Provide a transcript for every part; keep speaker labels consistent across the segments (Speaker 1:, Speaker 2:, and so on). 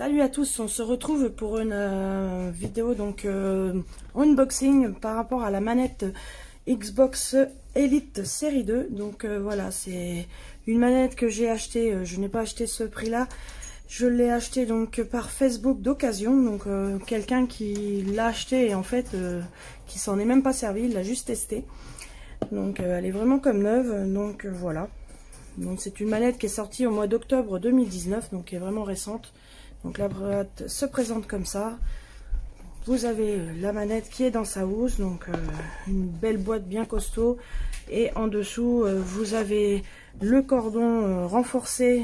Speaker 1: Salut à tous, on se retrouve pour une vidéo donc unboxing par rapport à la manette Xbox Elite série 2. Donc voilà, c'est une manette que j'ai achetée, je n'ai pas acheté ce prix là, je l'ai acheté donc par Facebook d'occasion. Donc quelqu'un qui l'a acheté et en fait qui s'en est même pas servi, il l'a juste testé. Donc elle est vraiment comme neuve, donc voilà. Donc c'est une manette qui est sortie au mois d'octobre 2019, donc qui est vraiment récente. Donc la boîte se présente comme ça. Vous avez la manette qui est dans sa housse, donc une belle boîte bien costaud. Et en dessous, vous avez le cordon renforcé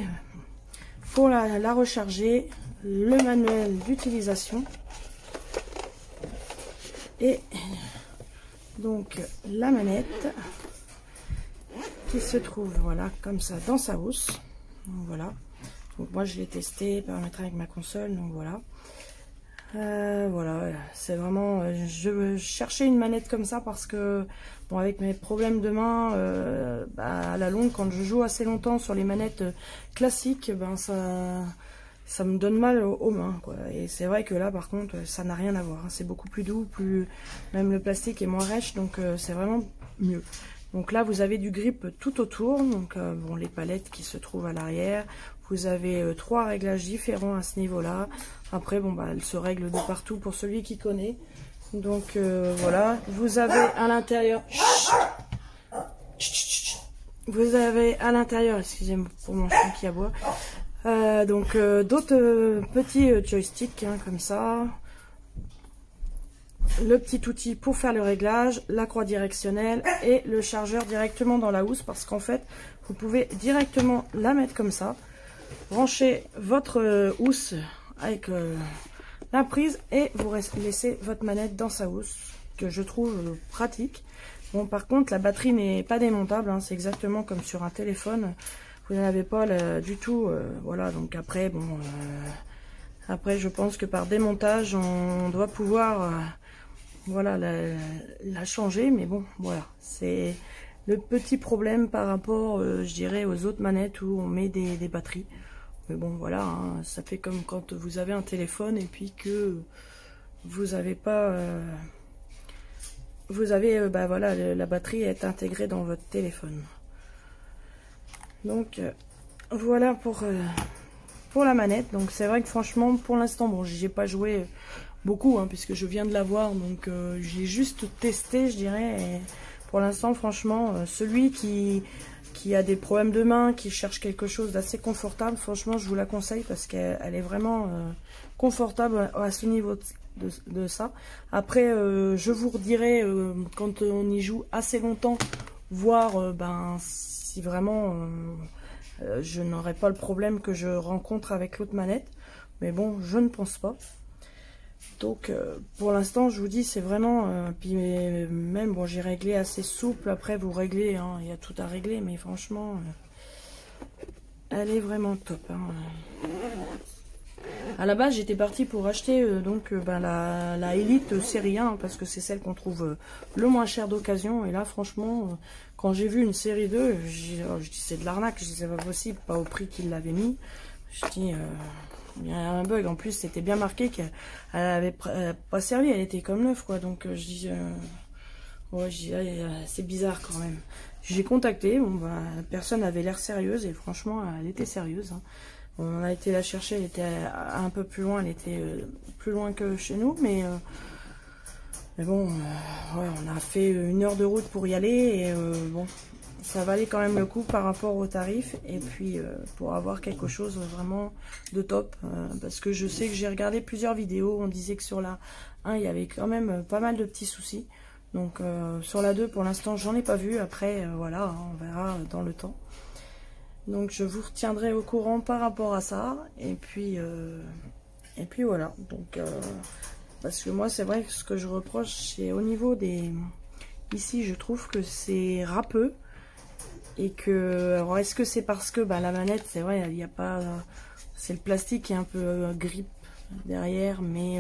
Speaker 1: pour la recharger, le manuel d'utilisation. Et donc la manette qui se trouve voilà comme ça dans sa housse. Donc voilà. Donc moi je l'ai testé, paramétré avec ma console, donc voilà. Voilà, c'est vraiment, je cherchais une manette comme ça parce que, bon, avec mes problèmes de main, à la longue, quand je joue assez longtemps sur les manettes classiques, ben ça me donne mal aux mains, quoi. Et c'est vrai que là, par contre, ça n'a rien à voir, hein. C'est beaucoup plus doux, même le plastique est moins rêche, donc c'est vraiment mieux. Donc là, vous avez du grip tout autour, donc bon, les palettes qui se trouvent à l'arrière. Vous avez 3 réglages différents à ce niveau-là. Après, bon, elle se règle de partout pour celui qui connaît. Donc voilà, vous avez à l'intérieur... Vous avez à l'intérieur, excusez-moi pour mon chien qui aboie, donc d'autres petits joysticks, hein, comme ça. Le petit outil pour faire le réglage, la croix directionnelle et le chargeur directement dans la housse, parce qu'en fait, vous pouvez directement la mettre comme ça. Branchez votre housse avec la prise et vous laissez votre manette dans sa housse, que je trouve pratique. Bon, par contre, la batterie n'est pas démontable, hein, c'est exactement comme sur un téléphone. Vous n'avez pas du tout, voilà. Donc après, bon, après je pense que par démontage, on doit pouvoir, voilà, la changer. Mais bon, voilà, c'est le petit problème par rapport, je dirais, aux autres manettes où on met des batteries. Mais bon, voilà, hein, ça fait comme quand vous avez un téléphone et puis que vous avez pas... vous avez, voilà, la batterie est intégrée dans votre téléphone. Donc, voilà pour la manette. Donc, c'est vrai que franchement, pour l'instant, bon, j'y ai pas joué beaucoup, hein, puisque je viens de l'avoir. Donc, j'ai juste testé, je dirais. Et pour l'instant, franchement, celui qui a des problèmes de main, qui cherche quelque chose d'assez confortable, franchement, je vous la conseille parce qu'elle est vraiment confortable à ce niveau de ça. Après, je vous redirai quand on y joue assez longtemps, voir si vraiment je n'aurai pas le problème que je rencontre avec l'autre manette. Mais bon, je ne pense pas. Donc pour l'instant, je vous dis, c'est vraiment puis même bon, j'ai réglé assez souple. Après vous réglez, hein, il y a tout à régler, mais franchement elle est vraiment top, hein. À la base, j'étais partie pour acheter la Elite série 1 parce que c'est celle qu'on trouve le moins cher d'occasion. Et là, franchement, quand j'ai vu une série 2, je dis c'est de l'arnaque, je dis c'est pas possible, pas au prix qu'il l'avait mis. Je dis il y a un bug. En plus, c'était bien marqué qu'elle avait pas servi, elle était comme neuve, quoi. Donc je dis ouais, c'est bizarre quand même. J'ai contacté, bon, la personne avait l'air sérieuse et franchement, elle était sérieuse, hein. On a été la chercher, elle était un peu plus loin, elle était plus loin que chez nous, mais bon, ouais, on a fait 1 heure de route pour y aller et bon, ça valait quand même le coup par rapport au tarif et puis pour avoir quelque chose vraiment de top, parce que je sais que j'ai regardé plusieurs vidéos, on disait que sur la 1 il y avait quand même pas mal de petits soucis, donc sur la 2 pour l'instant j'en ai pas vu, après voilà, hein, on verra dans le temps. Donc je vous retiendrai au courant par rapport à ça. Et puis voilà. Donc parce que moi c'est vrai que ce que je reproche c'est au niveau des... Ici je trouve que c'est râpeux. Et que... Alors est-ce que c'est parce que la manette, c'est vrai, il n'y a pas... c'est le plastique qui est un peu grip derrière. Mais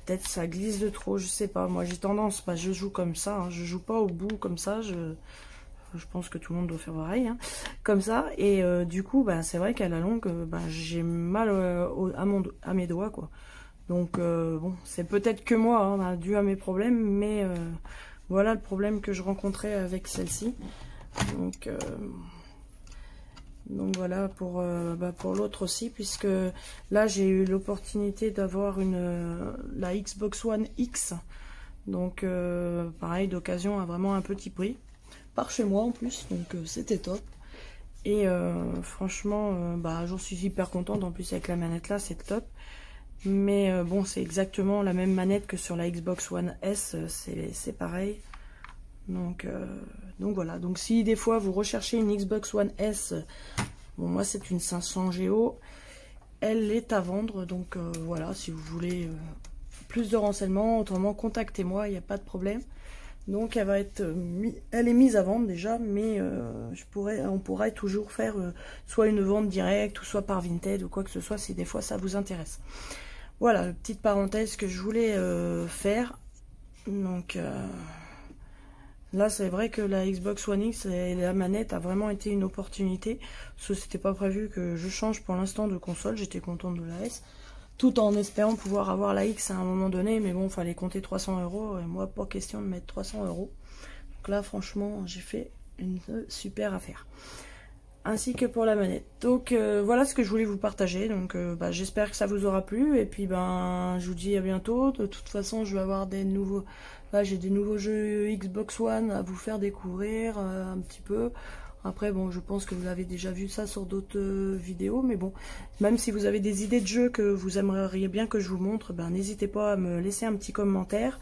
Speaker 1: peut-être ça glisse de trop, je sais pas. Moi j'ai tendance, je joue comme ça, hein, je joue pas au bout comme ça. je pense que tout le monde doit faire pareil, hein, comme ça. Et du coup, bah, c'est vrai qu'à la longue, bah, j'ai mal à mes doigts, quoi. Donc, bon, c'est peut-être que moi, hein, dû à mes problèmes, mais voilà le problème que je rencontrais avec celle-ci. Donc voilà pour l'autre aussi, puisque là j'ai eu l'opportunité d'avoir la Xbox One X, donc pareil d'occasion à vraiment un petit prix, par chez moi en plus, donc c'était top. Et franchement j'en suis hyper contente, en plus avec la manette là c'est top. Mais bon, c'est exactement la même manette que sur la Xbox One S, c'est pareil. Donc voilà, donc si des fois vous recherchez une Xbox One S, bon moi c'est une 500 Go, elle est à vendre, donc voilà, si vous voulez plus de renseignements, autrement contactez-moi, il n'y a pas de problème. Donc elle va être elle est mise à vendre déjà, mais on pourrait toujours faire soit une vente directe, ou soit par Vinted, ou quoi que ce soit, si des fois ça vous intéresse. Voilà, petite parenthèse que je voulais faire. Donc là, c'est vrai que la Xbox One X et la manette a vraiment été une opportunité. Parce que c'était pas prévu que je change pour l'instant de console. J'étais contente de la S. Tout en espérant pouvoir avoir la X à un moment donné. Mais bon, il fallait compter 300 €. Et moi, pas question de mettre 300 €. Donc là, franchement, j'ai fait une super affaire. Ainsi que pour la manette. Donc voilà ce que je voulais vous partager. Donc j'espère que ça vous aura plu. Et puis je vous dis à bientôt. De toute façon, je vais avoir des nouveaux... Là, j'ai des nouveaux jeux Xbox One à vous faire découvrir un petit peu. Après, bon, je pense que vous avez déjà vu ça sur d'autres vidéos. Mais bon, même si vous avez des idées de jeux que vous aimeriez bien que je vous montre, n'hésitez pas à me laisser un petit commentaire.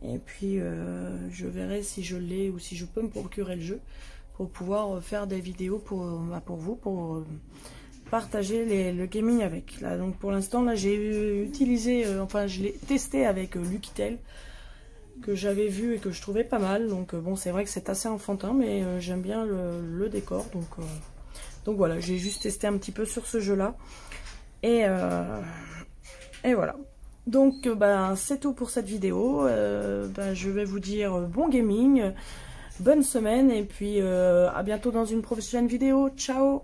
Speaker 1: Et puis, je verrai si je l'ai ou si je peux me procurer le jeu, pour pouvoir faire des vidéos pour vous, pour partager le gaming avec. Là, donc pour l'instant, là j'ai utilisé, je l'ai testé avec Lukitel, que j'avais vu et que je trouvais pas mal. Donc bon, c'est vrai que c'est assez enfantin, mais j'aime bien le décor. Donc voilà, j'ai juste testé un petit peu sur ce jeu-là. Et voilà. Donc c'est tout pour cette vidéo. Je vais vous dire bon gaming. Bonne semaine et puis à bientôt dans une prochaine vidéo. Ciao!